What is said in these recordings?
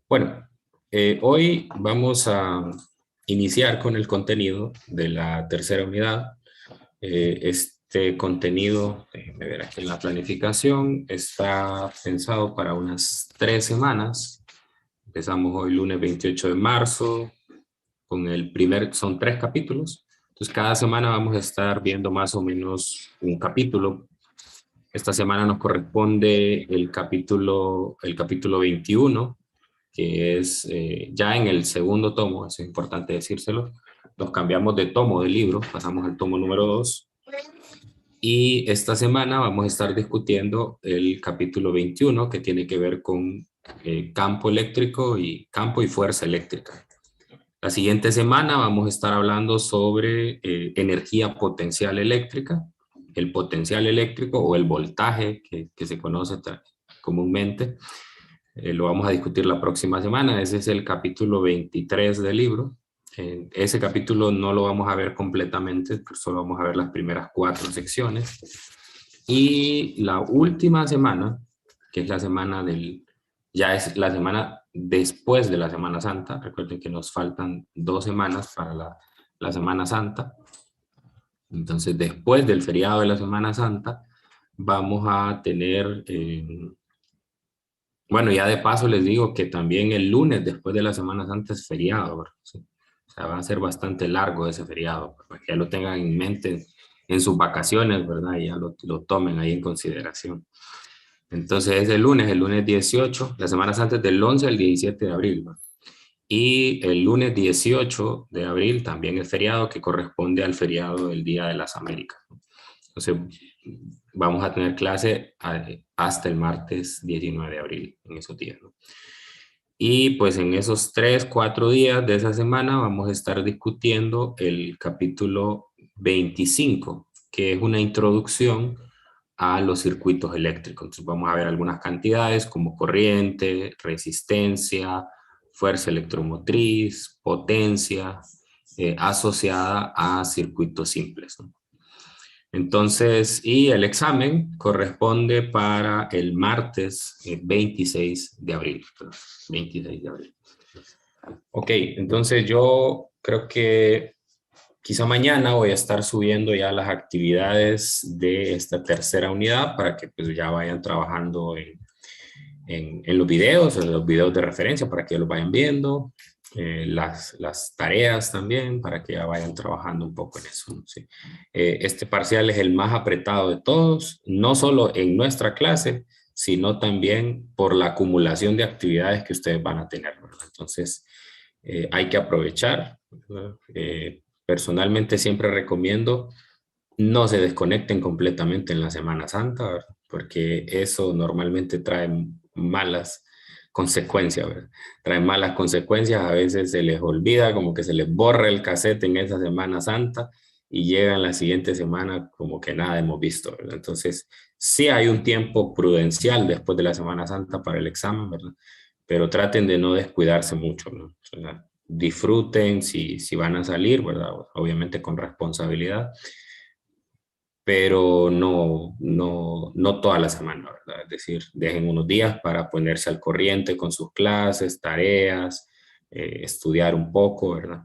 Bueno, hoy vamos a iniciar con el contenido de la tercera unidad. Este contenido, déjenme ver aquí en la planificación, está pensado para unas 3 semanas. Empezamos hoy lunes 28 de marzo con son 3 capítulos. Entonces cada semana vamos a estar viendo más o menos un capítulo. Esta semana nos corresponde el capítulo 21, que es ya en el segundo tomo, eso es importante decírselo. Nos cambiamos de tomo del libro, pasamos al tomo número 2. Y esta semana vamos a estar discutiendo el capítulo 21, que tiene que ver con campo eléctrico y campo y fuerza eléctrica. La siguiente semana vamos a estar hablando sobre energía potencial eléctrica, el potencial eléctrico o el voltaje que se conoce comúnmente. Lo vamos a discutir la próxima semana. Ese es el capítulo 23 del libro. Ese capítulo no lo vamos a ver completamente, solo vamos a ver las primeras 4 secciones. Y la última semana, que es la semana ya es la semana después de la Semana Santa. Recuerden que nos faltan 2 semanas para la Semana Santa. Entonces, después del feriado de la Semana Santa, vamos a tener... bueno, ya de paso les digo que también el lunes después de la Semana Santa es feriado, ¿verdad? Sí. O sea, va a ser bastante largo ese feriado, para que ya lo tengan en mente en sus vacaciones, ¿verdad? Y ya lo tomen ahí en consideración. Entonces es el lunes 18, la Semana Santa es del 11 al 17 de abril, ¿verdad? Y el lunes 18 de abril también es feriado, que corresponde al feriado del Día de las Américas. Entonces, vamos a tener clase hasta el martes 19 de abril, en esos días, ¿no? Y pues en esos 3, 4 días de esa semana vamos a estar discutiendo el capítulo 25, que es una introducción a los circuitos eléctricos. Entonces vamos a ver algunas cantidades como corriente, resistencia, fuerza electromotriz, potencia, asociada a circuitos simples, ¿no? Entonces, y el examen corresponde para el martes 26 de abril. 26 de abril. Ok, entonces yo creo que quizá mañana voy a estar subiendo ya las actividades de esta tercera unidad para que pues ya vayan trabajando en los videos de referencia para que los vayan viendo, las tareas también para que ya vayan trabajando un poco en eso, ¿no? Sí. Este parcial es el más apretado de todos, no solo en nuestra clase, sino también por la acumulación de actividades que ustedes van a tener, ¿verdad? Entonces, hay que aprovechar, ¿verdad? Personalmente siempre recomiendo no se desconecten completamente en la Semana Santa, ¿verdad? Porque eso normalmente trae malas consecuencias, ¿verdad? Trae malas consecuencias, a veces se les olvida, como que se les borra el cassette en esa Semana Santa y llegan la siguiente semana como que nada hemos visto, ¿verdad? Entonces, sí hay un tiempo prudencial después de la Semana Santa para el examen, ¿verdad? Pero traten de no descuidarse mucho, ¿no? O sea, disfruten si van a salir, ¿verdad? Obviamente con responsabilidad, pero no toda la semana, ¿verdad? Es decir, dejen unos días para ponerse al corriente con sus clases, tareas, estudiar un poco, ¿verdad?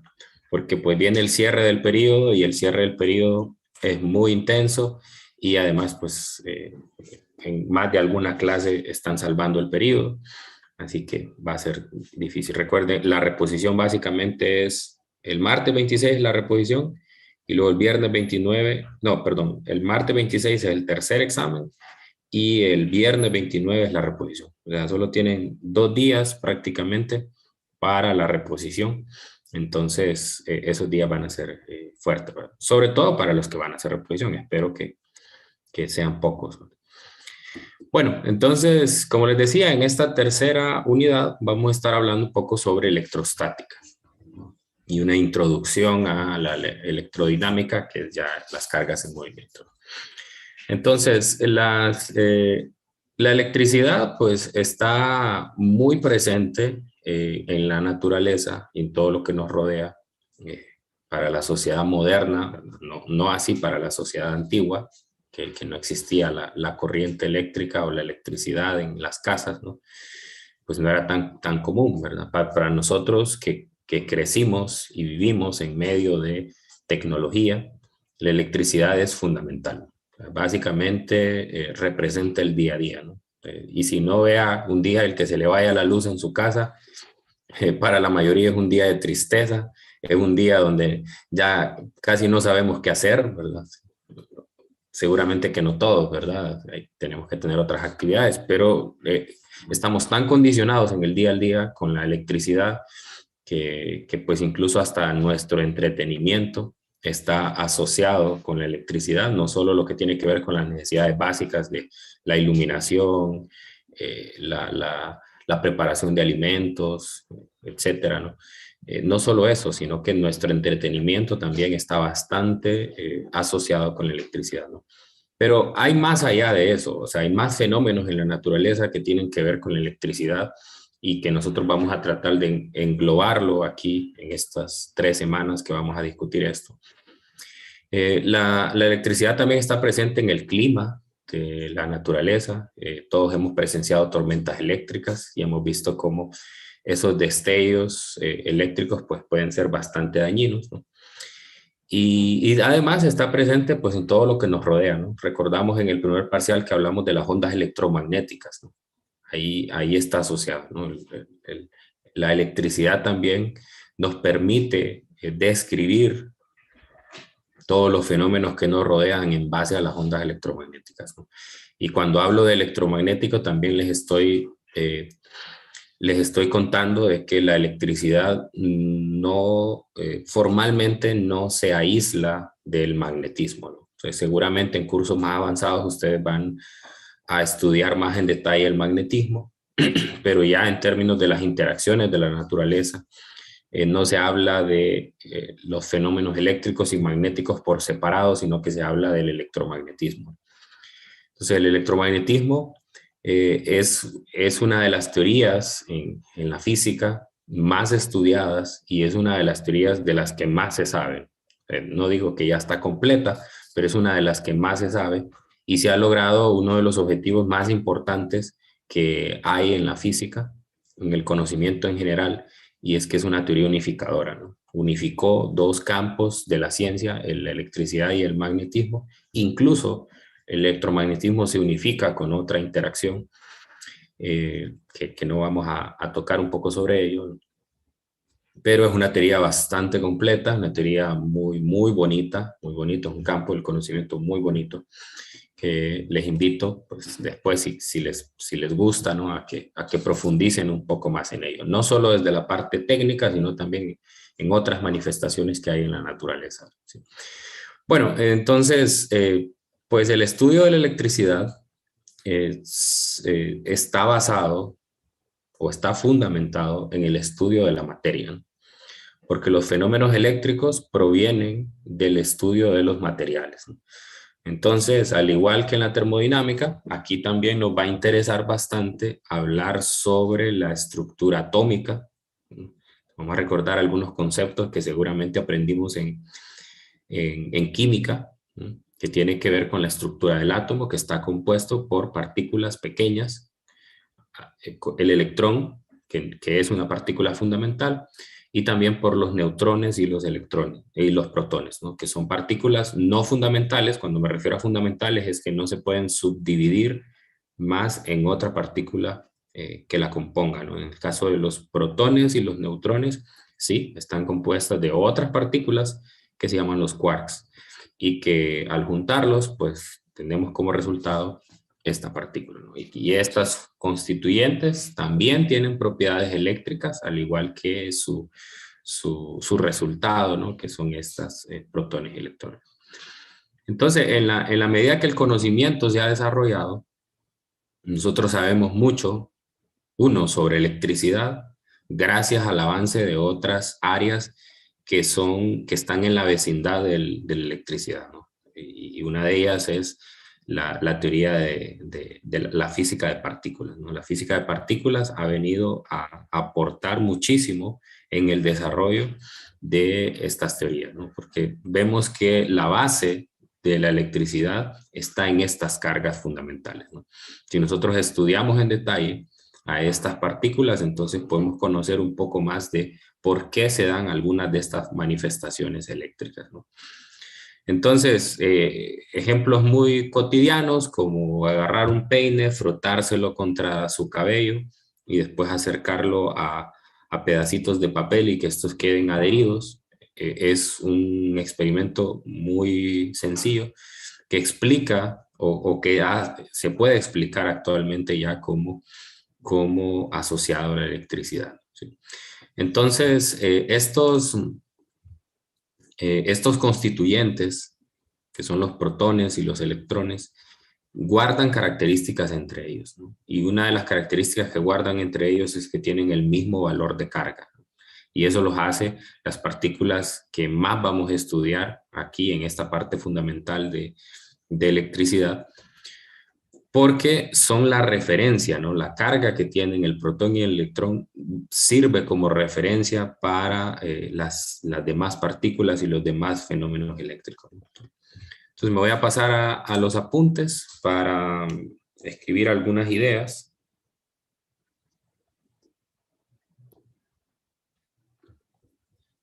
Porque pues viene el cierre del periodo y el cierre del periodo es muy intenso y además pues en más de alguna clase están salvando el periodo, así que va a ser difícil. Recuerden, la reposición básicamente es el martes 26 la reposición y luego el viernes 29, no, perdón, el martes 26 es el tercer examen y el viernes 29 es la reposición. O sea, solo tienen 2 días prácticamente para la reposición. Entonces, esos días van a ser fuertes, ¿verdad? Sobre todo para los que van a hacer reposición. Espero que sean pocos, ¿no? Bueno, entonces, como les decía, en esta tercera unidad vamos a estar hablando un poco sobre electrostática y una introducción a la electrodinámica, que es ya las cargas en movimiento. Entonces, la electricidad pues está muy presente en la naturaleza y en todo lo que nos rodea para la sociedad moderna, no así para la sociedad antigua, que no existía la corriente eléctrica o la electricidad en las casas, ¿no? pues no era tan común, ¿verdad? Para nosotros que crecimos y vivimos en medio de tecnología, la electricidad es fundamental. Básicamente representa el día a día, ¿no? Y si no vea un día el que se le vaya la luz en su casa, para la mayoría es un día de tristeza, es un día donde ya casi no sabemos qué hacer, ¿verdad? Seguramente que no todos, ¿verdad? Tenemos que tener otras actividades, pero estamos tan condicionados en el día al día con la electricidad que pues incluso hasta nuestro entretenimiento está asociado con la electricidad, no solo lo que tiene que ver con las necesidades básicas de la iluminación, la preparación de alimentos, etcétera, ¿no? No solo eso, sino que nuestro entretenimiento también está bastante asociado con la electricidad, ¿no? Pero hay más allá de eso, o sea, hay más fenómenos en la naturaleza que tienen que ver con la electricidad y que nosotros vamos a tratar de englobarlo aquí en estas 3 semanas que vamos a discutir esto. La electricidad también está presente en el clima de la naturaleza. Todos hemos presenciado tormentas eléctricas y hemos visto cómo esos destellos eléctricos pues, pueden ser bastante dañinos, ¿no? Y además está presente pues en todo lo que nos rodea, ¿no? Recordamos en el primer parcial que hablamos de las ondas electromagnéticas, ¿no? Ahí está asociado, ¿no? La electricidad también nos permite describir todos los fenómenos que nos rodean en base a las ondas electromagnéticas, ¿no? Y cuando hablo de electromagnético también les estoy contando de que la electricidad no, formalmente no se aísla del magnetismo, ¿no? Entonces, seguramente en cursos más avanzados ustedes van a estudiar más en detalle el magnetismo, pero ya en términos de las interacciones de la naturaleza, no se habla de los fenómenos eléctricos y magnéticos por separado, sino que se habla del electromagnetismo. Entonces, el electromagnetismo es una de las teorías en la física más estudiadas y es una de las teorías de las que más se sabe. No digo que ya está completa, pero es una de las que más se sabe y se ha logrado uno de los objetivos más importantes que hay en la física, en el conocimiento en general, y es que es una teoría unificadora, ¿no? Unificó dos campos de la ciencia, la electricidad y el magnetismo. Incluso el electromagnetismo se unifica con otra interacción que no vamos a tocar un poco sobre ello, pero es una teoría bastante completa, una teoría muy bonita, muy bonito, es un campo del conocimiento muy bonito que les invito, pues después si les gusta, ¿no? a que profundicen un poco más en ello, no solo desde la parte técnica, sino también en otras manifestaciones que hay en la naturaleza, ¿sí? Bueno, entonces, pues el estudio de la electricidad está basado o está fundamentado en el estudio de la materia, ¿no? Porque los fenómenos eléctricos provienen del estudio de los materiales, ¿no? Entonces, al igual que en la termodinámica, aquí también nos va a interesar bastante hablar sobre la estructura atómica, ¿no? Vamos a recordar algunos conceptos que seguramente aprendimos en química, ¿no? Que tiene que ver con la estructura del átomo, que está compuesto por partículas pequeñas, el electrón, que es una partícula fundamental, y también por los neutrones y los electrones y los protones, ¿no? Que son partículas no fundamentales. Cuando me refiero a fundamentales es que no se pueden subdividir más en otra partícula que la componga, ¿no? En el caso de los protones y los neutrones, sí, están compuestas de otras partículas que se llaman los quarks y que al juntarlos, pues tenemos como resultado esta partícula, ¿no? Y estas constituyentes también tienen propiedades eléctricas, al igual que su resultado, ¿no? Que son estas protones y electrones. Entonces, en la medida que el conocimiento se ha desarrollado, nosotros sabemos mucho, uno, sobre electricidad, gracias al avance de otras áreas que están en la vecindad de la electricidad, ¿no? Y una de ellas es la teoría de la física de partículas, ¿no? La física de partículas ha venido a aportar muchísimo en el desarrollo de estas teorías, ¿no? Porque vemos que la base de la electricidad está en estas cargas fundamentales, ¿no? Si nosotros estudiamos en detalle a estas partículas, entonces podemos conocer un poco más de por qué se dan algunas de estas manifestaciones eléctricas, ¿no? Entonces, ejemplos muy cotidianos como agarrar un peine, frotárselo contra su cabello y después acercarlo a pedacitos de papel y que estos queden adheridos. Es un experimento muy sencillo que explica o que se puede explicar actualmente ya como asociado a la electricidad, ¿sí? Entonces, estos constituyentes, que son los protones y los electrones, guardan características entre ellos, ¿no? Y una de las características que guardan entre ellos es que tienen el mismo valor de carga. Y eso los hace las partículas que más vamos a estudiar aquí en esta parte fundamental de electricidad, porque son la referencia, ¿no? La carga que tienen el protón y el electrón sirve como referencia para las demás partículas y los demás fenómenos eléctricos. Entonces me voy a pasar a los apuntes para escribir algunas ideas.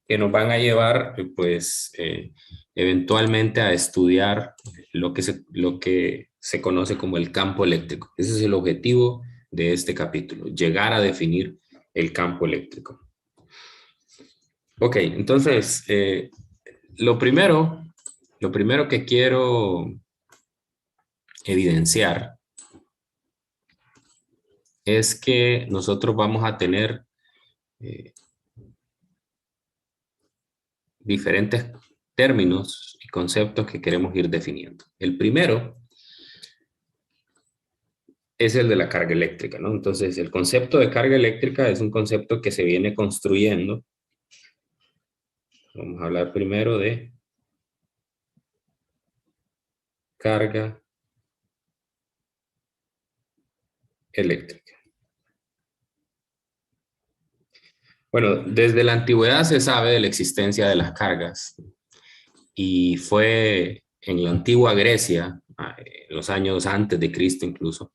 Que nos van a llevar, pues, eventualmente a estudiar lo que se conoce como el campo eléctrico. Ese es el objetivo de este capítulo, llegar a definir el campo eléctrico. Ok, entonces, lo primero que quiero evidenciar es que nosotros vamos a tener diferentes términos y conceptos que queremos ir definiendo. El primero es el de la carga eléctrica, ¿no? Entonces, el concepto de carga eléctrica es un concepto que se viene construyendo. Vamos a hablar primero de carga eléctrica. Bueno, desde la antigüedad se sabe de la existencia de las cargas y fue en la antigua Grecia, en los años antes de Cristo incluso,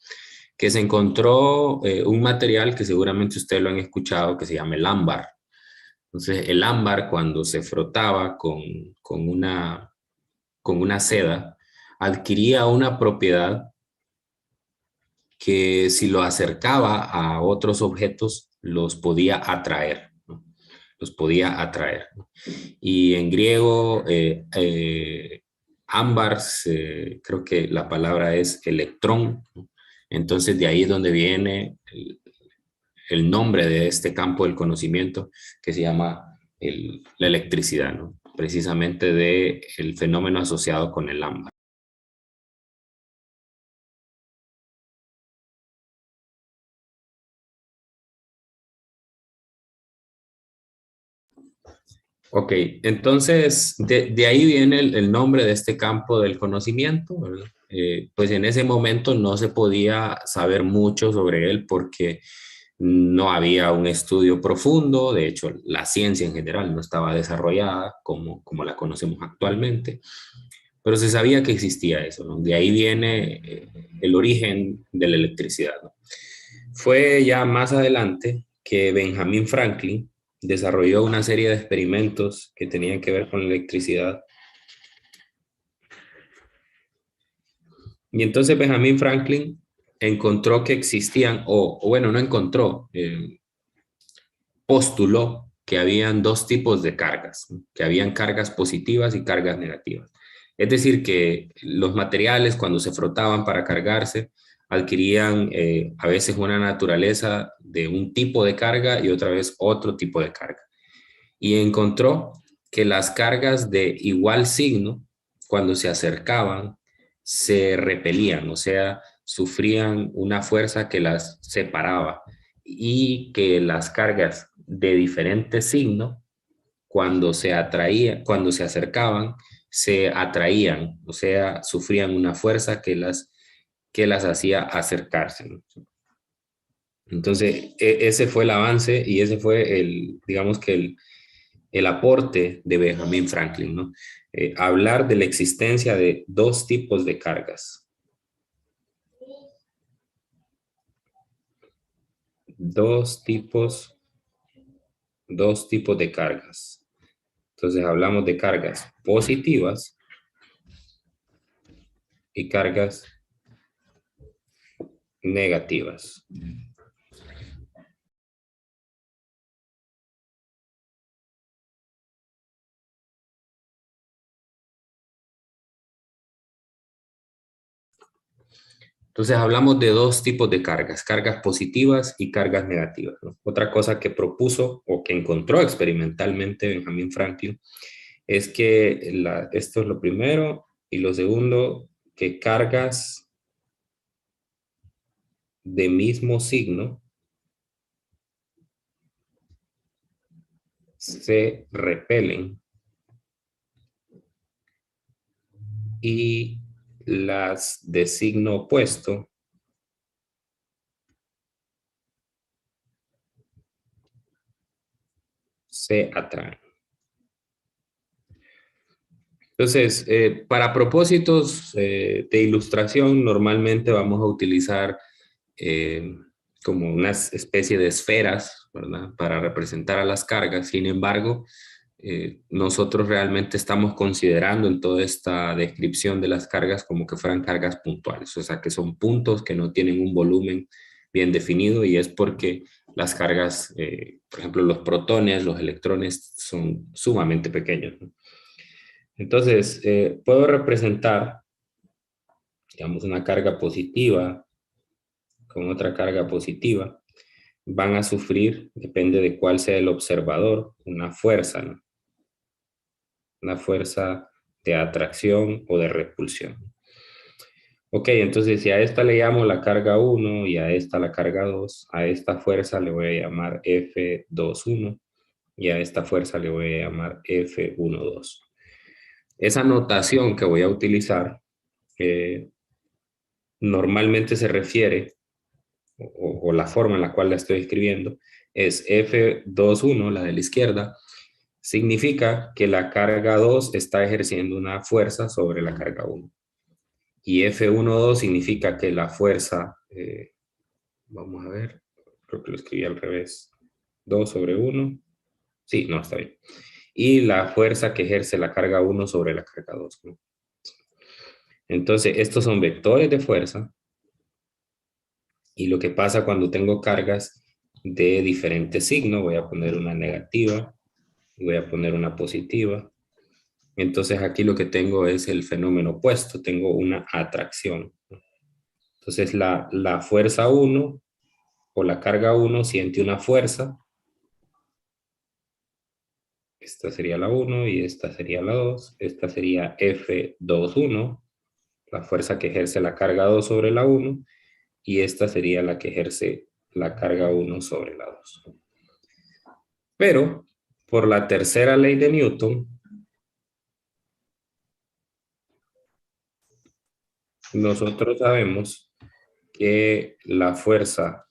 que se encontró un material que seguramente ustedes lo han escuchado, que se llama el ámbar. Entonces, el ámbar, cuando se frotaba con una seda, adquiría una propiedad que si lo acercaba a otros objetos, los podía atraer, ¿no? Los podía atraer. Y en griego, ámbar, creo que la palabra es electrón, ¿no? Entonces, de ahí es donde viene el nombre de este campo del conocimiento que se llama la electricidad, ¿no? Precisamente del fenómeno asociado con el ámbar. Ok, entonces de ahí viene el nombre de este campo del conocimiento, ¿verdad? Pues en ese momento no se podía saber mucho sobre él porque no había un estudio profundo, de hecho la ciencia en general no estaba desarrollada como la conocemos actualmente, pero se sabía que existía eso, ¿no? De ahí viene el origen de la electricidad, ¿no? Fue ya más adelante que Benjamin Franklin desarrolló una serie de experimentos que tenían que ver con la electricidad. Y entonces Benjamin Franklin encontró que existían, o bueno, no encontró, postuló que habían dos tipos de cargas, ¿no? Que habían cargas positivas y cargas negativas. Es decir, que los materiales cuando se frotaban para cargarse adquirían a veces una naturaleza de un tipo de carga y otra vez otro tipo de carga. Y encontró que las cargas de igual signo, cuando se acercaban, se repelían, o sea, sufrían una fuerza que las separaba y que las cargas de diferente signo, cuando se acercaban, se atraían, o sea, sufrían una fuerza que las hacía acercarse, ¿no? Entonces, ese fue el avance y ese fue digamos que el aporte de Benjamin Franklin, ¿no? Hablar de la existencia de dos tipos de cargas. dos tipos de cargas. Entonces hablamos de cargas positivas y cargas negativas. Entonces hablamos de dos tipos de cargas positivas y cargas negativas, ¿no? Otra cosa que propuso o que encontró experimentalmente Benjamin Franklin es que esto es lo primero, y lo segundo, que cargas de mismo signo se repelen y las de signo opuesto se atraen. Entonces, para propósitos de ilustración, normalmente vamos a utilizar eh, como una especie de esferas, ¿verdad? Para representar a las cargas. Sin embargo, nosotros realmente estamos considerando en toda esta descripción de las cargas como que fueran cargas puntuales, o sea, que son puntos que no tienen un volumen bien definido, y es porque las cargas, por ejemplo, los protones, los electrones son sumamente pequeños, ¿no? Entonces, puedo representar, digamos, una carga positiva con otra carga positiva. Van a sufrir, depende de cuál sea el observador, una fuerza, ¿no? Una fuerza de atracción o de repulsión. Ok, entonces si a esta le llamo la carga 1 y a esta la carga 2, a esta fuerza le voy a llamar F21 y a esta fuerza le voy a llamar F12. Esa notación que voy a utilizar normalmente se refiere, o la forma en la cual la estoy escribiendo, es F21, la de la izquierda, significa que la carga 2 está ejerciendo una fuerza sobre la carga 1. Y F12 significa que la fuerza, vamos a ver, creo que lo escribí al revés, 2 sobre 1, sí, no, está bien. Y la fuerza que ejerce la carga 1 sobre la carga 2, ¿no? Entonces, estos son vectores de fuerza, y lo que pasa cuando tengo cargas de diferente signo, voy a poner una negativa, voy a poner una positiva. Entonces aquí lo que tengo es el fenómeno opuesto, tengo una atracción. Entonces la fuerza 1 o la carga 1 siente una fuerza. Esta sería la 1 y esta sería la 2. Esta sería F21, la fuerza que ejerce la carga 2 sobre la 1. Y esta sería la que ejerce la carga 1 sobre la 2. Pero por la tercera ley de Newton, nosotros sabemos que la fuerza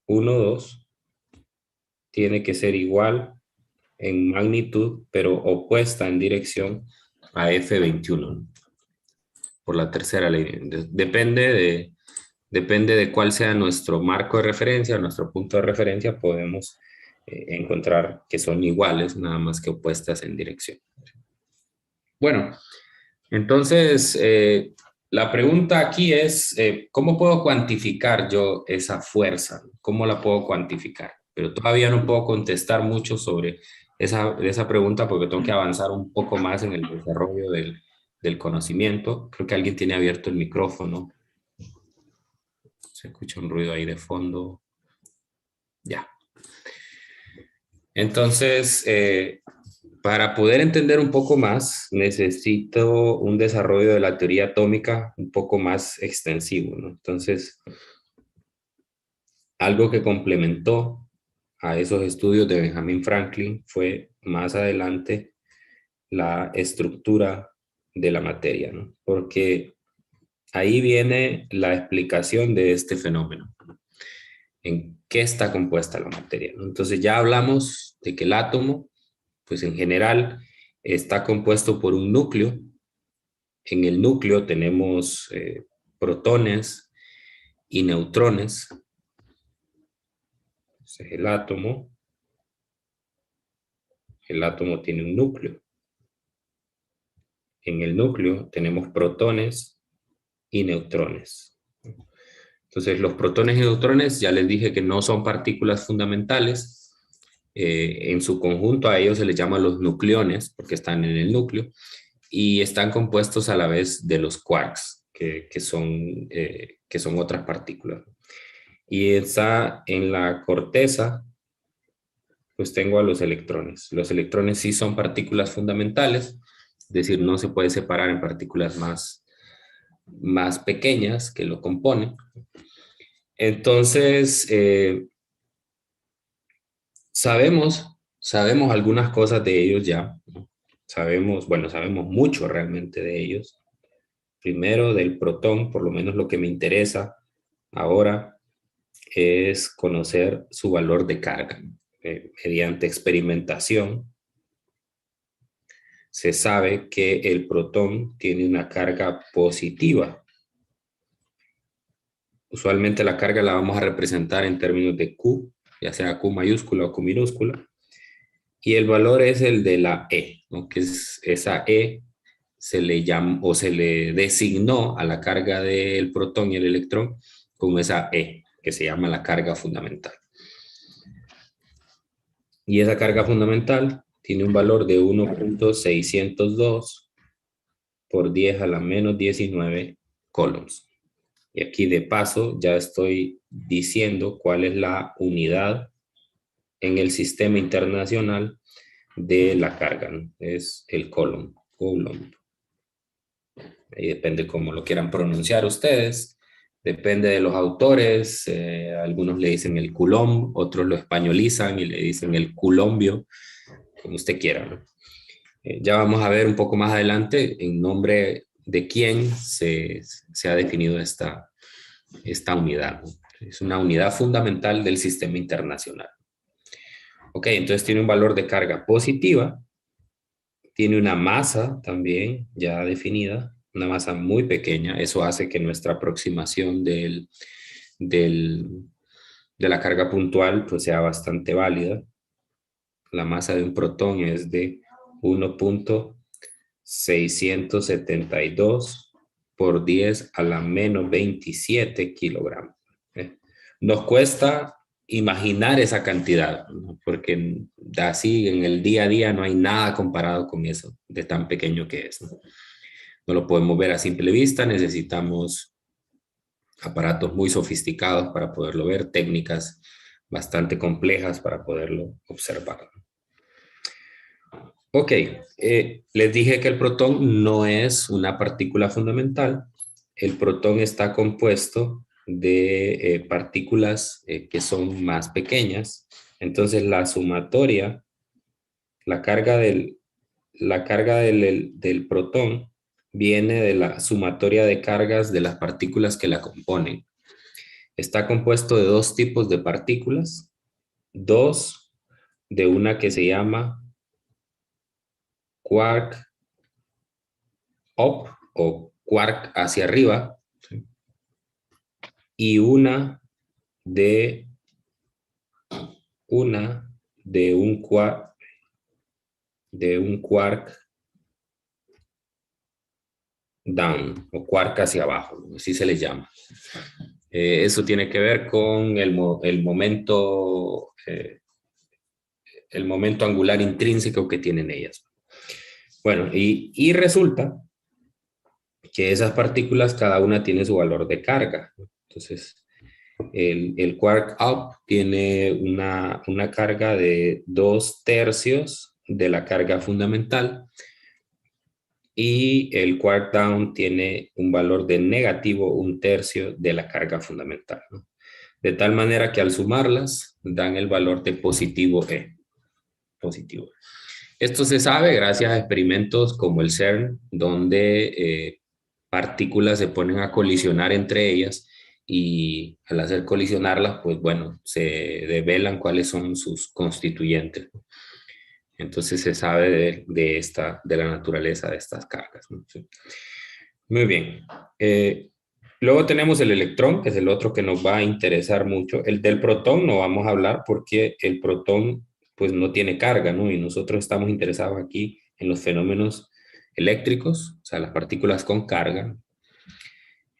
1,2 tiene que ser igual en magnitud, pero opuesta en dirección a F21, por la tercera ley. Depende de cuál sea nuestro marco de referencia, nuestro punto de referencia, podemos encontrar que son iguales, nada más que opuestas en dirección. Bueno, entonces, la pregunta aquí es, ¿cómo puedo cuantificar yo esa fuerza? ¿Cómo la puedo cuantificar? Pero todavía no puedo contestar mucho sobre esa pregunta porque tengo que avanzar un poco más en el desarrollo del conocimiento. Creo que alguien tiene abierto el micrófono. Se escucha un ruido ahí de fondo. Ya. Entonces, para poder entender un poco más, necesito un desarrollo de la teoría atómica un poco más extensivo, ¿no? Entonces, algo que complementó a esos estudios de Benjamin Franklin fue más adelante la estructura de la materia, ¿no? Porque ahí viene la explicación de este fenómeno, ¿no? En qué está compuesta la materia, ¿no? Entonces ya hablamos de que el átomo, pues en general, está compuesto por un núcleo. En el núcleo tenemos protones y neutrones. Ese es el átomo. El átomo tiene un núcleo. En el núcleo tenemos protones y neutrones. Entonces, los protones y neutrones, ya les dije que no son partículas fundamentales. En su conjunto a ellos se les llama los nucleones, porque están en el núcleo, y están compuestos a la vez de los quarks, que son otras partículas. Y está en la corteza, pues tengo a los electrones. Los electrones sí son partículas fundamentales, es decir, no se puede separar en partículas más pequeñas que lo componen. Entonces, sabemos algunas cosas de ellos ya, ¿no? Sabemos mucho realmente de ellos. Primero, del protón, por lo menos lo que me interesa ahora es conocer su valor de carga. Mediante experimentación, se sabe que el protón tiene una carga positiva. Usualmente la carga la vamos a representar en términos de Q, ya sea Q mayúscula o Q minúscula. Y el valor es el de la E, ¿no? Que es esa E se le llama o se le designó a la carga del protón y el electrón con esa E, que se llama la carga fundamental. Y esa carga fundamental tiene un valor de 1.602 por 10 a la menos 19 coulombs. Y aquí de paso ya estoy diciendo cuál es la unidad en el sistema internacional de la carga, ¿no? Es el coulomb. Ahí depende cómo lo quieran pronunciar ustedes. Depende de los autores. Algunos le dicen el coulomb, otros lo españolizan y le dicen el coulombio, como usted quiera, ¿no? Ya vamos a ver un poco más adelante en nombre de quién se ha definido esta unidad, ¿no? Es una unidad fundamental del sistema internacional. Ok, entonces tiene un valor de carga positiva, tiene una masa también ya definida, una masa muy pequeña. Eso hace que nuestra aproximación de la carga puntual pues sea bastante válida. La masa de un protón es de 1.672 por 10 a la menos 27 kilogramos. Nos cuesta imaginar esa cantidad, ¿no? Porque así en el día a día no hay nada comparado con eso, de tan pequeño que es, ¿no? No lo podemos ver a simple vista, necesitamos aparatos muy sofisticados para poderlo ver, técnicas bastante complejas para poderlo observar. Ok, les dije que el protón no es una partícula fundamental. El protón está compuesto de partículas que son más pequeñas. Entonces la sumatoria, la carga del protón viene de la sumatoria de cargas de las partículas que la componen. Está compuesto de dos tipos de partículas, dos de una que se llama quark up o quark hacia arriba, ¿sí? Y una de un quark down o quark hacia abajo, así se les llama. Eso tiene que ver con el momento angular intrínseco que tienen ellas. Bueno, y resulta que esas partículas cada una tiene su valor de carga. Entonces, el quark up tiene una carga de 2/3 de la carga fundamental y el quark down tiene un valor de negativo 1/3 de la carga fundamental, ¿no? De tal manera que al sumarlas dan el valor de positivo E. Positivo. Esto se sabe gracias a experimentos como el CERN, donde partículas se ponen a colisionar entre ellas y al hacer colisionarlas, pues bueno, se develan cuáles son sus constituyentes. Entonces se sabe de la naturaleza de estas cargas, ¿no? Sí. Muy bien. Luego tenemos el electrón, que es el otro que nos va a interesar mucho. El del protón no vamos a hablar porque el protón pues no tiene carga, ¿no? Y nosotros estamos interesados aquí en los fenómenos eléctricos, o sea, las partículas con carga.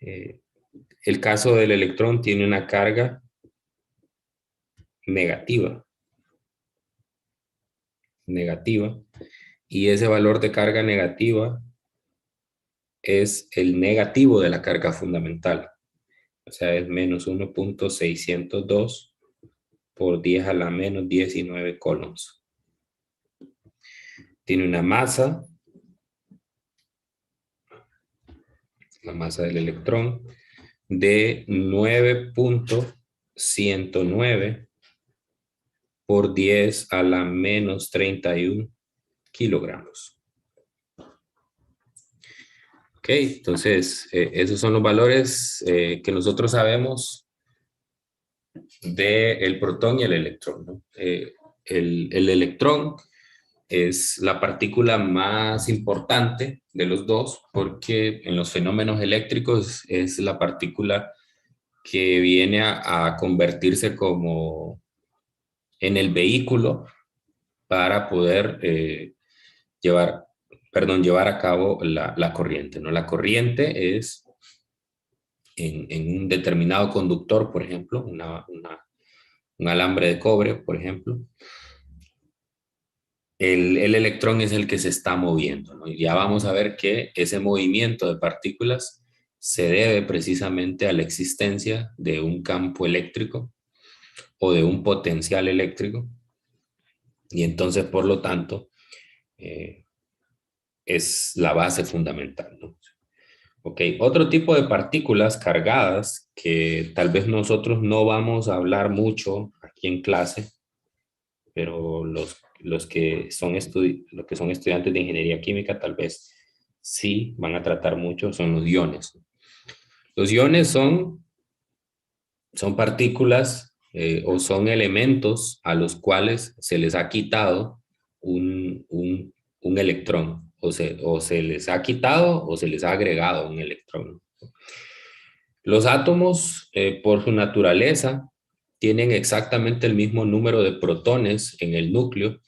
Eh, el caso del electrón tiene una carga negativa, negativa, y ese valor de carga negativa es el negativo de la carga fundamental. O sea, es menos 1.602 por 10 a la menos 19 coulombs. Tiene una masa, la masa del electrón, de 9.109 por 10 a la menos 31 kilogramos. Ok, entonces esos son los valores que nosotros sabemos del protón y el electrón, ¿no? El electrón es la partícula más importante de los dos porque en los fenómenos eléctricos es la partícula que viene a convertirse como en el vehículo para poder llevar a cabo la corriente, ¿no? La corriente es en un determinado conductor, por ejemplo, un alambre de cobre, por ejemplo, el electrón es el que se está moviendo, ¿no? Y ya vamos a ver que ese movimiento de partículas se debe precisamente a la existencia de un campo eléctrico o de un potencial eléctrico. Y entonces, por lo tanto, es la base fundamental, ¿no? Ok, otro tipo de partículas cargadas que tal vez nosotros no vamos a hablar mucho aquí en clase, pero los que son estudiantes de ingeniería química tal vez sí van a tratar mucho, son los iones. Los iones son partículas o son elementos a los cuales se les ha quitado un electrón, o se les ha quitado o se les ha agregado un electrón. Los átomos, por su naturaleza, tienen exactamente el mismo número de protones en el núcleo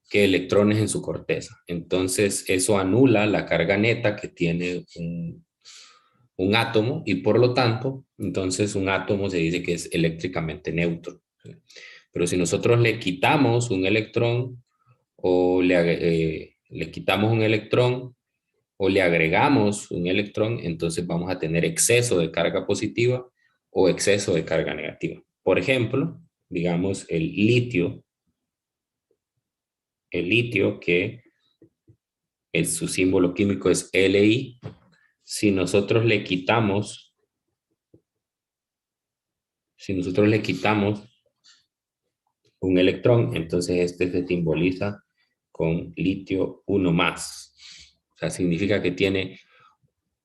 que electrones en su corteza. Entonces, eso anula la carga neta que tiene un átomo y por lo tanto, entonces un átomo se dice que es eléctricamente neutro. Pero si nosotros le quitamos un electrón o le quitamos un electrón o le agregamos un electrón, entonces vamos a tener exceso de carga positiva o exceso de carga negativa. Por ejemplo, digamos el litio que su símbolo químico es Li. Si nosotros le quitamos un electrón, entonces este se simboliza con litio 1 más. O sea, significa que tiene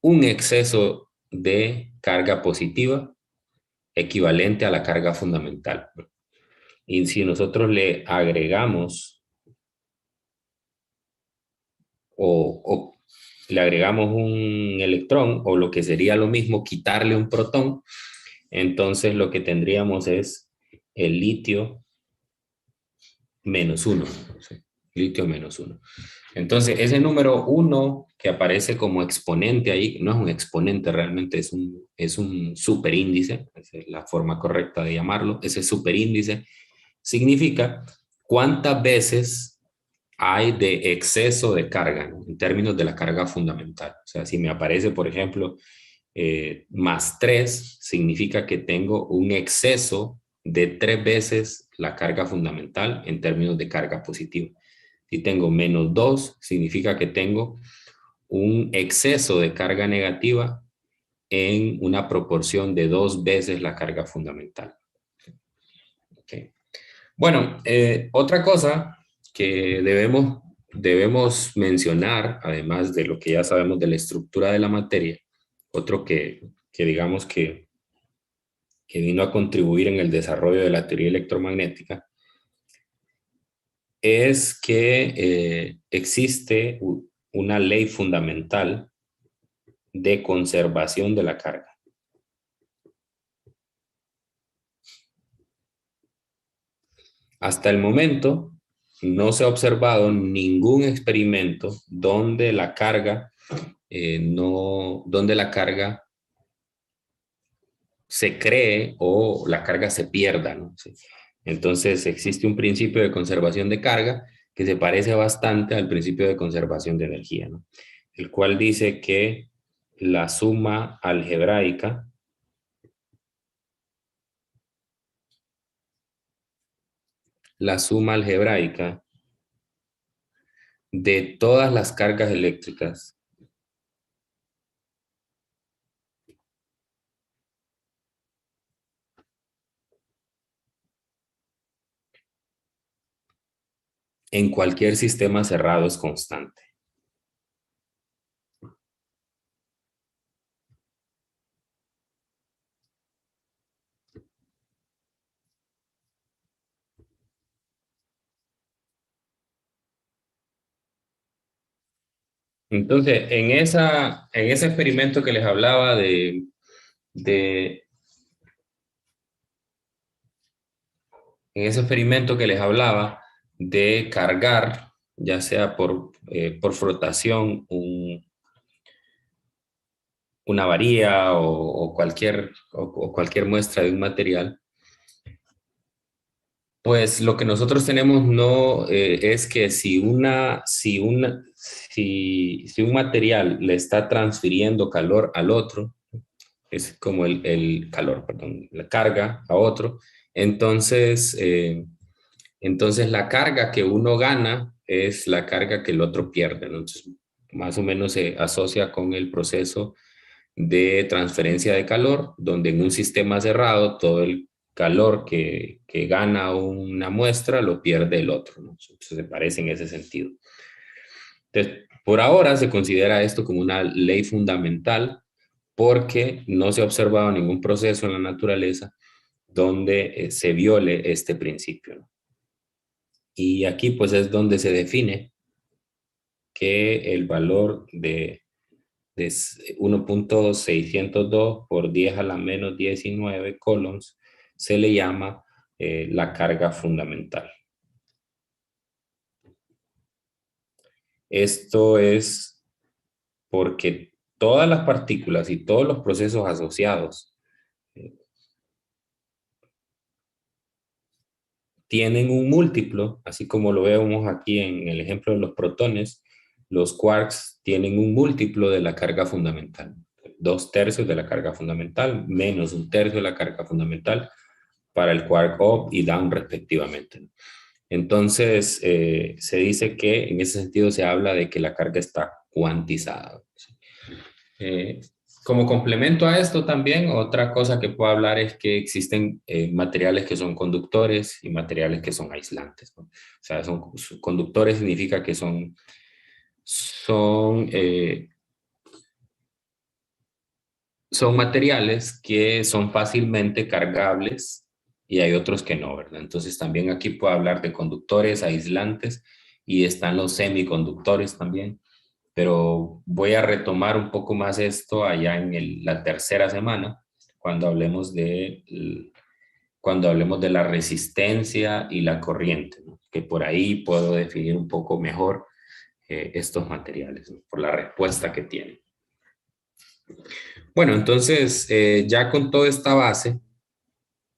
un exceso de carga positiva equivalente a la carga fundamental. Y si nosotros le agregamos o le agregamos un electrón, o lo que sería lo mismo, quitarle un protón, entonces lo que tendríamos es el litio menos 1. ¿Sí? Litio menos 1. Entonces, ese número 1 que aparece como exponente ahí, no es un exponente realmente, es un superíndice, esa es la forma correcta de llamarlo. Ese superíndice significa cuántas veces hay de exceso de carga, ¿no? En términos de la carga fundamental. O sea, si me aparece, por ejemplo, más 3, significa que tengo un exceso de 3 veces la carga fundamental en términos de carga positiva. Si tengo menos 2, significa que tengo un exceso de carga negativa en una proporción de 2 veces la carga fundamental. Okay. Bueno, otra cosa que debemos mencionar, además de lo que ya sabemos de la estructura de la materia, otro que digamos que vino a contribuir en el desarrollo de la teoría electromagnética, es que existe una ley fundamental de conservación de la carga. Hasta el momento no se ha observado ningún experimento donde la carga donde la carga se cree o la carga se pierda, ¿no? Sí. Entonces existe un principio de conservación de carga que se parece bastante al principio de conservación de energía, ¿no? El cual dice que la suma algebraica de todas las cargas eléctricas en cualquier sistema cerrado es constante. Entonces, en ese experimento que les hablaba de en ese experimento que les hablaba de cargar, ya sea por frotación, una varilla o cualquier muestra de un material, pues lo que nosotros tenemos no es que si un material le está transfiriendo calor al otro, es como el calor, perdón, la carga a otro, entonces, entonces la carga que uno gana es la carga que el otro pierde, ¿no? Entonces, más o menos se asocia con el proceso de transferencia de calor, donde en un sistema cerrado todo el calor que gana una muestra lo pierde el otro, ¿no? Entonces se parece en ese sentido. Entonces, por ahora se considera esto como una ley fundamental porque no se ha observado ningún proceso en la naturaleza donde se viole este principio, ¿no? Y aquí pues es donde se define que el valor de 1.602 por 10 a la menos 19 coulombs se le llama la carga fundamental. Esto es porque todas las partículas y todos los procesos asociados tienen un múltiplo, así como lo vemos aquí en el ejemplo de los protones, los quarks tienen un múltiplo de la carga fundamental. 2/3 de la carga fundamental menos 1/3 de la carga fundamental para el quark up y down respectivamente. Entonces, se dice que en ese sentido se habla de que la carga está cuantizada. Eh, Como complemento a esto también, otra cosa que puedo hablar es que existen materiales que son conductores y materiales que son aislantes, ¿no? O sea, conductores significa que son, son materiales que son fácilmente cargables y hay otros que no, ¿verdad? Entonces también aquí puedo hablar de conductores, aislantes y están los semiconductores también, pero voy a retomar un poco más esto allá en la tercera semana, cuando cuando hablemos de la resistencia y la corriente, ¿no? Que por ahí puedo definir un poco mejor estos materiales, ¿no? Por la respuesta que tienen. Bueno, entonces ya con toda esta base,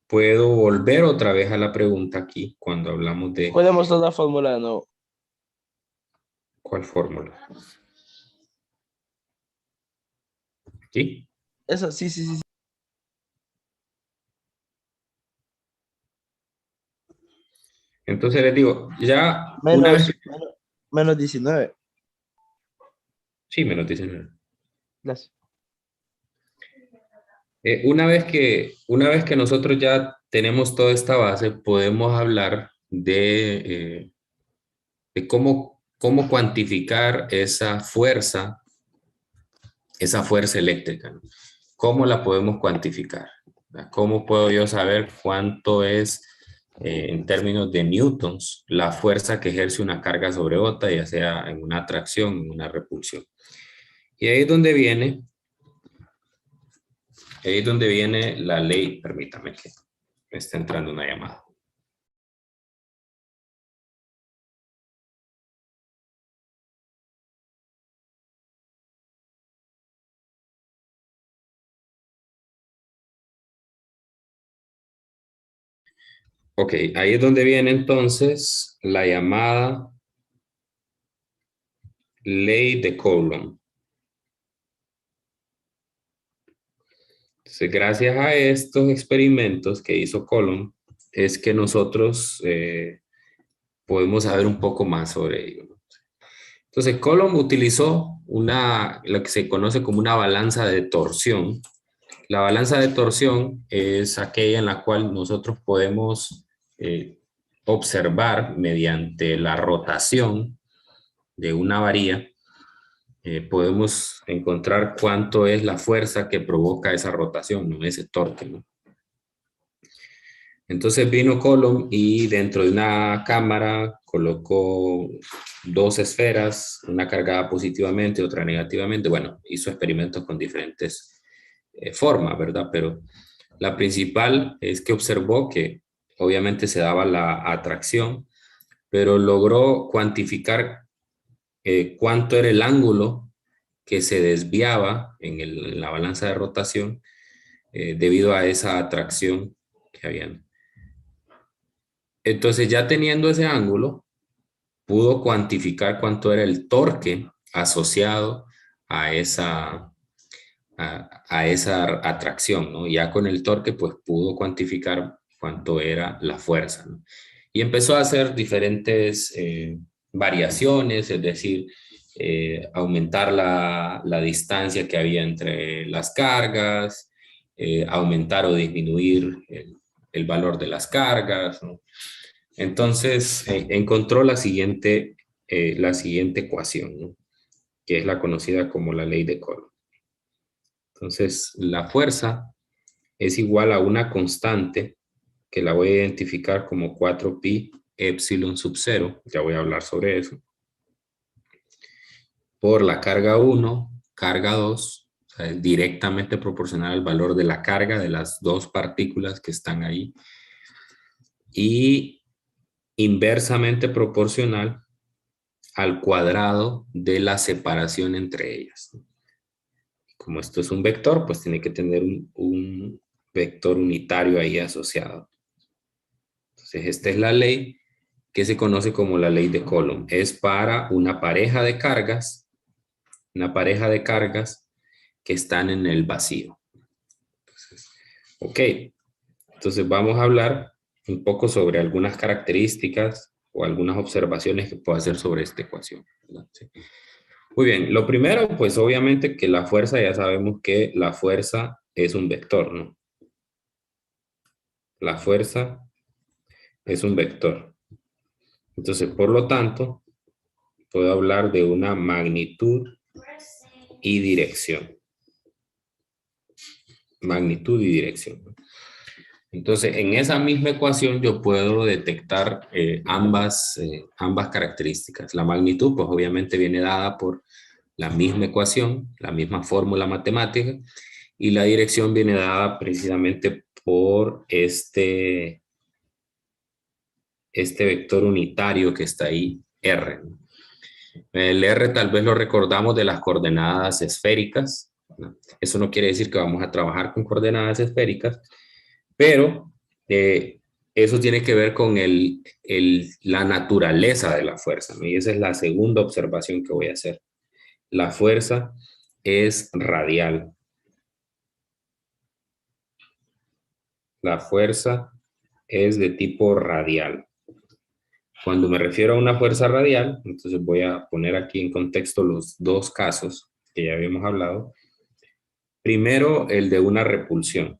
puedo volver otra vez a la pregunta aquí cuando hablamos de Podemos dar la fórmula de nuevo. cuál fórmula. ¿Sí? Esa, sí, sí, sí. Entonces les digo, ya una vez que... Menos 19. Sí, me lo dicen. Gracias. Una vez que nosotros ya tenemos toda esta base, podemos hablar de cómo cuantificar esa fuerza eléctrica, ¿no? ¿Cómo la podemos cuantificar? ¿Cómo puedo yo saber cuánto es, en términos de newtons, la fuerza que ejerce una carga sobre otra, ya sea en una atracción, en una repulsión? Y ahí es donde viene la ley, permítame que me está entrando una llamada. Ok, ahí es donde viene entonces la llamada ley de Coulomb. Entonces, gracias a estos experimentos que hizo Coulomb, es que nosotros podemos saber un poco más sobre ello. Entonces, Coulomb utilizó lo que se conoce como una balanza de torsión. La balanza de torsión es aquella en la cual nosotros podemos observar mediante la rotación de una varilla, podemos encontrar cuánto es la fuerza que provoca esa rotación, ¿no? Ese torque, ¿no? Entonces vino Coulomb y dentro de una cámara colocó dos esferas, una cargada positivamente, otra negativamente. Bueno, hizo experimentos con diferentes formas, ¿verdad? Pero la principal es que observó que obviamente se daba la atracción, pero logró cuantificar cuánto era el ángulo que se desviaba en la balanza de rotación debido a esa atracción que habían. Entonces, ya teniendo ese ángulo, pudo cuantificar cuánto era el torque asociado a esa atracción, ¿no? Ya con el torque, pues pudo cuantificar cuánto era la fuerza, ¿no? Y empezó a hacer diferentes variaciones, es decir, aumentar la distancia que había entre las cargas, aumentar o disminuir el valor de las cargas, ¿no? Entonces, encontró la siguiente ecuación, ¿no? Que es la conocida como la ley de Coulomb. Entonces, la fuerza es igual a una constante que la voy a identificar como 4pi epsilon sub 0, ya voy a hablar sobre eso, por la carga 1, carga 2, o sea, es directamente proporcional al valor de la carga de las dos partículas que están ahí, y inversamente proporcional al cuadrado de la separación entre ellas. Como esto es un vector, pues tiene que tener un vector unitario ahí asociado. Entonces, esta es la ley que se conoce como la ley de Coulomb. Es para una pareja de cargas que están en el vacío. Entonces, ok, entonces vamos a hablar un poco sobre algunas características o algunas observaciones que puedo hacer sobre esta ecuación, ¿verdad? Sí. Muy bien, lo primero, pues obviamente que la fuerza, ya sabemos que la fuerza es un vector, ¿no? La fuerza es un vector. Entonces, por lo tanto, puedo hablar de una magnitud y dirección. Magnitud y dirección. Entonces, en esa misma ecuación yo puedo detectar ambas características. La magnitud, pues obviamente viene dada por la misma ecuación, la misma fórmula matemática, y la dirección viene dada precisamente por este vector unitario que está ahí, R. El R tal vez lo recordamos de las coordenadas esféricas, ¿no? Eso no quiere decir que vamos a trabajar con coordenadas esféricas, pero eso tiene que ver con la naturaleza de la fuerza, ¿no? Y esa es la segunda observación que voy a hacer. La fuerza es radial. La fuerza es de tipo radial. Cuando me refiero a una fuerza radial, entonces voy a poner aquí en contexto los dos casos que ya habíamos hablado. Primero, el de una repulsión.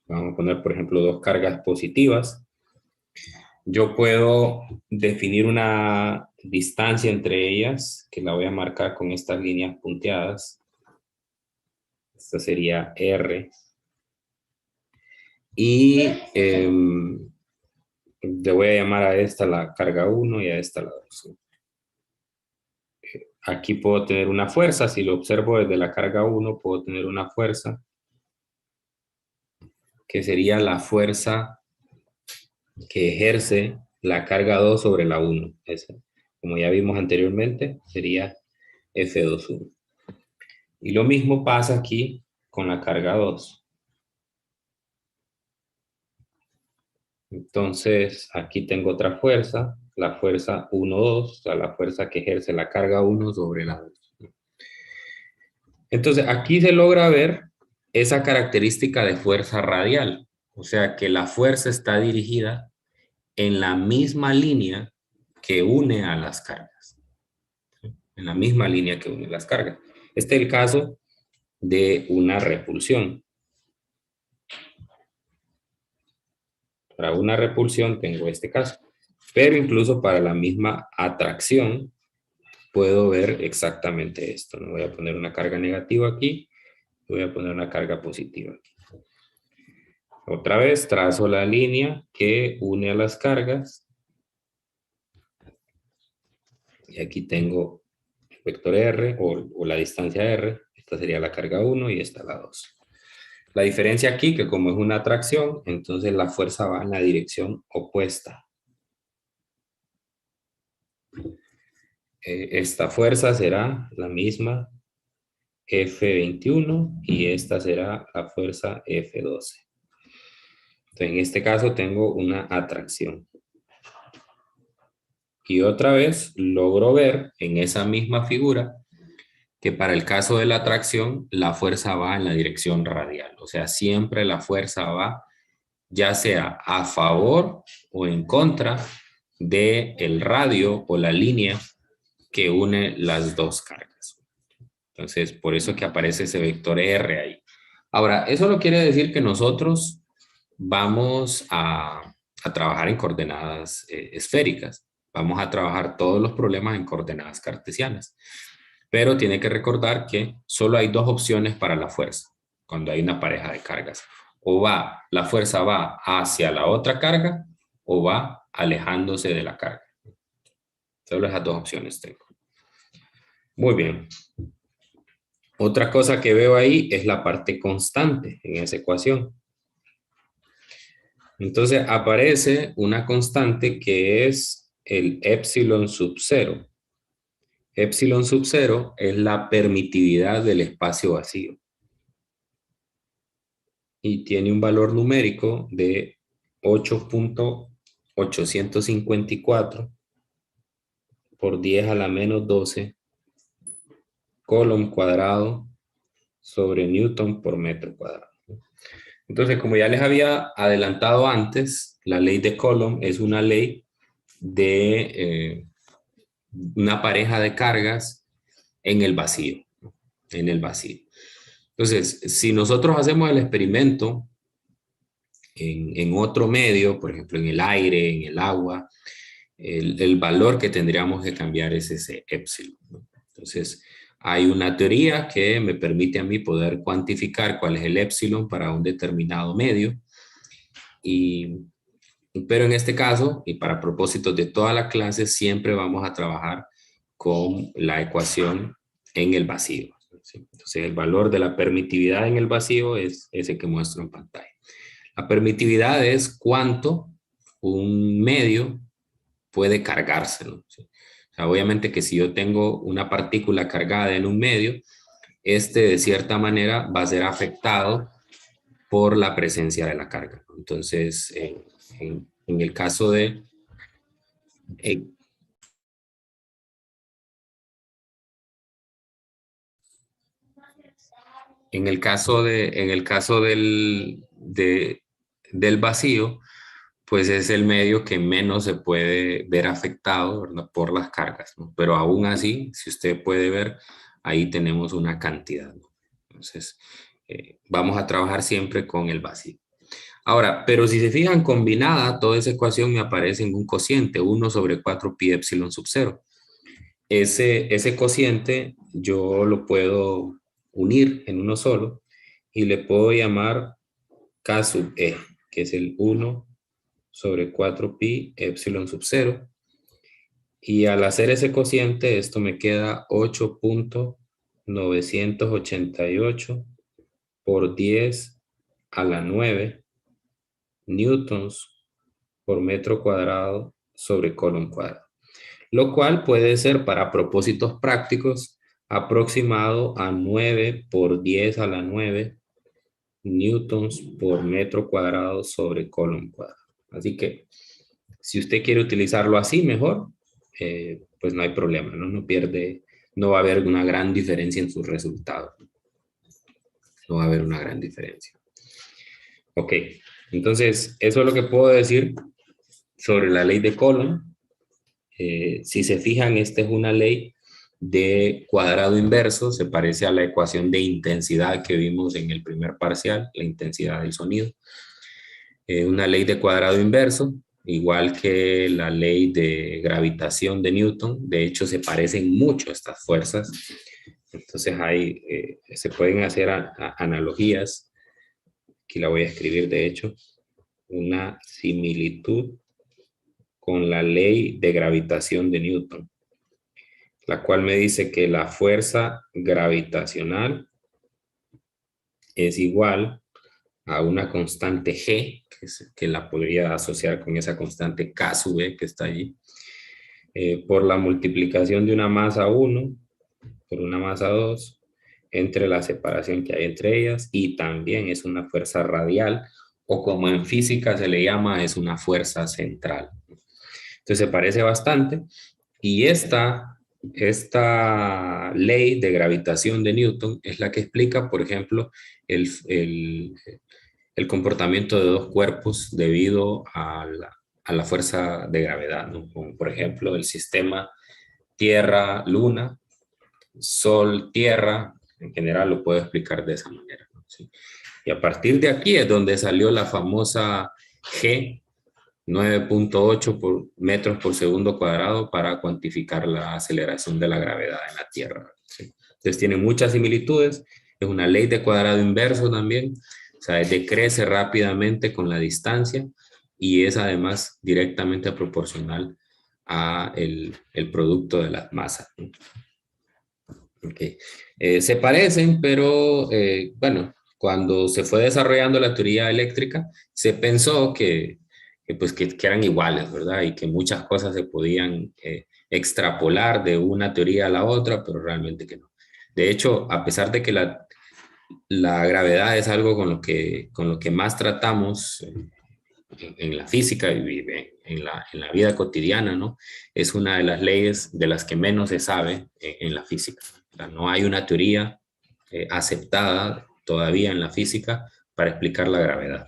Vamos a poner, por ejemplo, dos cargas positivas. Yo puedo definir una distancia entre ellas, que la voy a marcar con estas líneas punteadas. Esta sería R. Y le voy a llamar a esta la carga 1 y a esta la 2. Aquí puedo tener una fuerza, si lo observo desde la carga 1, puedo tener una fuerza que sería la fuerza que ejerce la carga 2 sobre la 1. Esa, como ya vimos anteriormente, sería F2.1. Y lo mismo pasa aquí con la carga 2. Entonces, aquí tengo otra fuerza, la fuerza 1,2, o sea, la fuerza que ejerce la carga 1 sobre la 2. Entonces, aquí se logra ver esa característica de fuerza radial, o sea, que la fuerza está dirigida en la misma línea que une a las cargas, en la misma línea que une las cargas. Este es el caso de una repulsión. Para una repulsión tengo este caso, pero incluso para la misma atracción puedo ver exactamente esto. ¿No? Voy a poner una carga negativa aquí, voy a poner una carga positiva aquí. Otra vez trazo la línea que une a las cargas. Y aquí tengo el vector R o la distancia R. Esta sería la carga 1 y esta la 2. La diferencia aquí que como es una atracción, entonces la fuerza va en la dirección opuesta. Esta fuerza será la misma F21 y esta será la fuerza F12. Entonces, en este caso tengo una atracción. Y otra vez logro ver en esa misma figura que para el caso de la atracción, la fuerza va en la dirección radial. O sea, siempre la fuerza va ya sea a favor o en contra del radio o la línea que une las dos cargas. Entonces, por eso que aparece ese vector R ahí. Ahora, eso no quiere decir que nosotros vamos a trabajar en coordenadas esféricas. Vamos a trabajar todos los problemas en coordenadas cartesianas. Pero tiene que recordar que solo hay dos opciones para la fuerza cuando hay una pareja de cargas. O la fuerza va hacia la otra carga o va alejándose de la carga. Solo esas dos opciones tengo. Muy bien. Otra cosa que veo ahí es la parte constante en esa ecuación. Entonces aparece una constante que es el epsilon sub 0. Epsilon sub 0 es la permitividad del espacio vacío. Y tiene un valor numérico de 8.854 por 10 a la menos 12 Coulomb cuadrado sobre Newton por metro cuadrado. Entonces, como ya les había adelantado antes, la ley de Coulomb es una ley de una pareja de cargas en el vacío. En el vacío. Entonces, si nosotros hacemos el experimento en otro medio, por ejemplo, en el aire, en el agua, el valor que tendríamos que cambiar es ese epsilon, ¿no? Entonces, hay una teoría que me permite a mí poder cuantificar cuál es el epsilon para un determinado medio. Pero en este caso, y para propósitos de toda la clase, siempre vamos a trabajar con la ecuación en el vacío. ¿Sí? Entonces, el valor de la permitividad en el vacío es ese que muestro en pantalla. La permitividad es cuánto un medio puede cargárselo. ¿Sí? O sea, obviamente que si yo tengo una partícula cargada en un medio, de cierta manera va a ser afectado por la presencia de la carga. Entonces, en el caso de... en el caso del vacío, pues es el medio que menos se puede ver afectado, ¿verdad? Por las cargas, ¿no? Pero aún así, si usted puede ver, ahí tenemos una cantidad, ¿no? Entonces, vamos a trabajar siempre con el vacío. Ahora, pero si se fijan combinada, toda esa ecuación me aparece en un cociente, 1 sobre 4 pi epsilon sub 0. Ese cociente yo lo puedo unir en uno solo y le puedo llamar K sub E, que es el 1 sobre 4 pi epsilon sub 0. Y al hacer ese cociente, esto me queda 8.988 por 10 a la 9 newtons por metro cuadrado sobre Coulomb cuadrado. Lo cual puede ser para propósitos prácticos aproximado a 9 por 10 a la 9 newtons por metro cuadrado sobre Coulomb cuadrado. Así que si usted quiere utilizarlo así, mejor, pues no hay problema, ¿no? No pierde, no va a haber una gran diferencia en sus resultados. No va a haber una gran diferencia. Ok, entonces eso es lo que puedo decir sobre la ley de Coulomb. Si se fijan, esta es una ley de cuadrado inverso, se parece a la ecuación de intensidad que vimos en el primer parcial, la intensidad del sonido. Una ley de cuadrado inverso, igual que la ley de gravitación de Newton. De hecho, se parecen mucho estas fuerzas. Entonces, se pueden hacer analogías. Aquí la voy a escribir, de hecho. Una similitud con la ley de gravitación de Newton, la cual me dice que la fuerza gravitacional es igual a una constante G, que la podría asociar con esa constante K sub E que está allí, por la multiplicación de una masa 1 por una masa 2 entre la separación que hay entre ellas, y también es una fuerza radial, o como en física se le llama, es una fuerza central. Entonces se parece bastante, y esta ley de gravitación de Newton es la que explica, por ejemplo, el comportamiento de dos cuerpos debido a la fuerza de gravedad, ¿no? Como por ejemplo el sistema Tierra-Luna, Sol-Tierra, en general lo puedo explicar de esa manera, ¿no? ¿Sí? Y a partir de aquí es donde salió la famosa G, 9.8 metros por segundo cuadrado, para cuantificar la aceleración de la gravedad en la Tierra, ¿sí? Entonces tiene muchas similitudes, es una ley de cuadrado inverso también, o sea, decrece rápidamente con la distancia y es además directamente proporcional a el producto de las masas, ¿no? Okay. Se parecen, pero bueno, cuando se fue desarrollando la teoría eléctrica, se pensó que eran iguales, ¿verdad? Y que muchas cosas se podían extrapolar de una teoría a la otra, pero realmente que no. De hecho, a pesar de que la gravedad es algo con lo que más tratamos en la física y en la vida cotidiana, ¿no? Es una de las leyes de las que menos se sabe en la física. O sea, no hay una teoría aceptada todavía en la física para explicar la gravedad.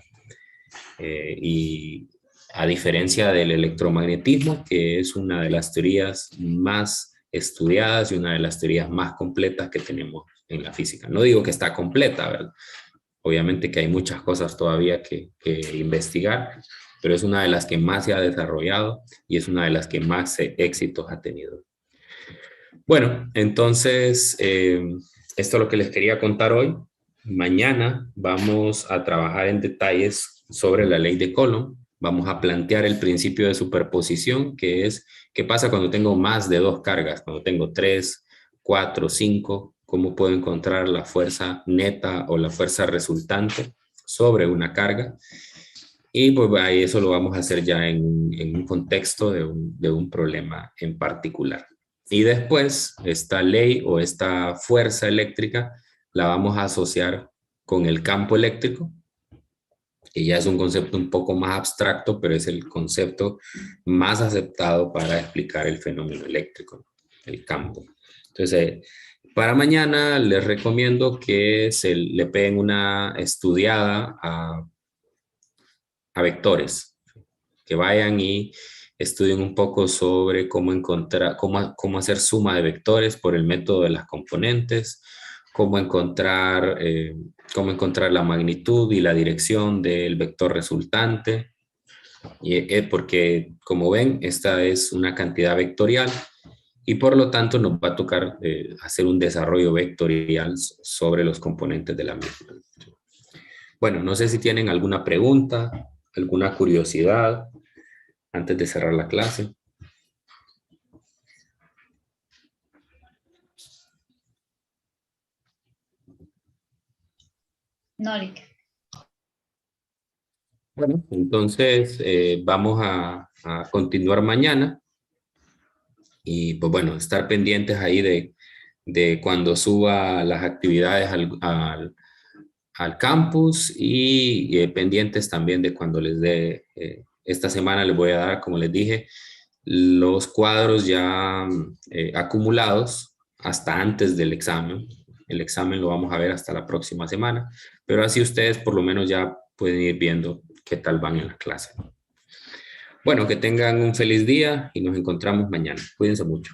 Y a diferencia del electromagnetismo, que es una de las teorías más estudiadas y una de las teorías más completas que tenemos en la física. No digo que está completa, ¿verdad? Obviamente que hay muchas cosas todavía que investigar, pero es una de las que más se ha desarrollado y es una de las que más éxitos ha tenido. Bueno, entonces, esto es lo que les quería contar hoy. Mañana vamos a trabajar en detalles sobre la ley de Coulomb. Vamos a plantear el principio de superposición, que es qué pasa cuando tengo más de dos cargas, cuando tengo 3, 4, 5, cómo puedo encontrar la fuerza neta o la fuerza resultante sobre una carga. Y pues ahí eso lo vamos a hacer ya en un contexto de un problema en particular. Y después, esta ley o esta fuerza eléctrica la vamos a asociar con el campo eléctrico, que ya es un concepto un poco más abstracto, pero es el concepto más aceptado para explicar el fenómeno eléctrico, el campo. Entonces, para mañana les recomiendo que se le peguen una estudiada a vectores, que vayan y estudien un poco sobre cómo encontrar, cómo hacer suma de vectores por el método de las componentes, cómo encontrar la magnitud y la dirección del vector resultante, porque como ven, esta es una cantidad vectorial y por lo tanto nos va a tocar hacer un desarrollo vectorial sobre los componentes de la misma. Bueno, no sé si tienen alguna pregunta, alguna curiosidad antes de cerrar la clase. No, Rick. Bueno, entonces vamos a continuar mañana y pues bueno, estar pendientes ahí de cuando suba las actividades al campus y pendientes también de cuando les dé esta semana les voy a dar, como les dije, los cuadros ya acumulados hasta antes del examen. El examen lo vamos a ver hasta la próxima semana, pero así ustedes por lo menos ya pueden ir viendo qué tal van en la clase. Bueno, que tengan un feliz día y nos encontramos mañana. Cuídense mucho.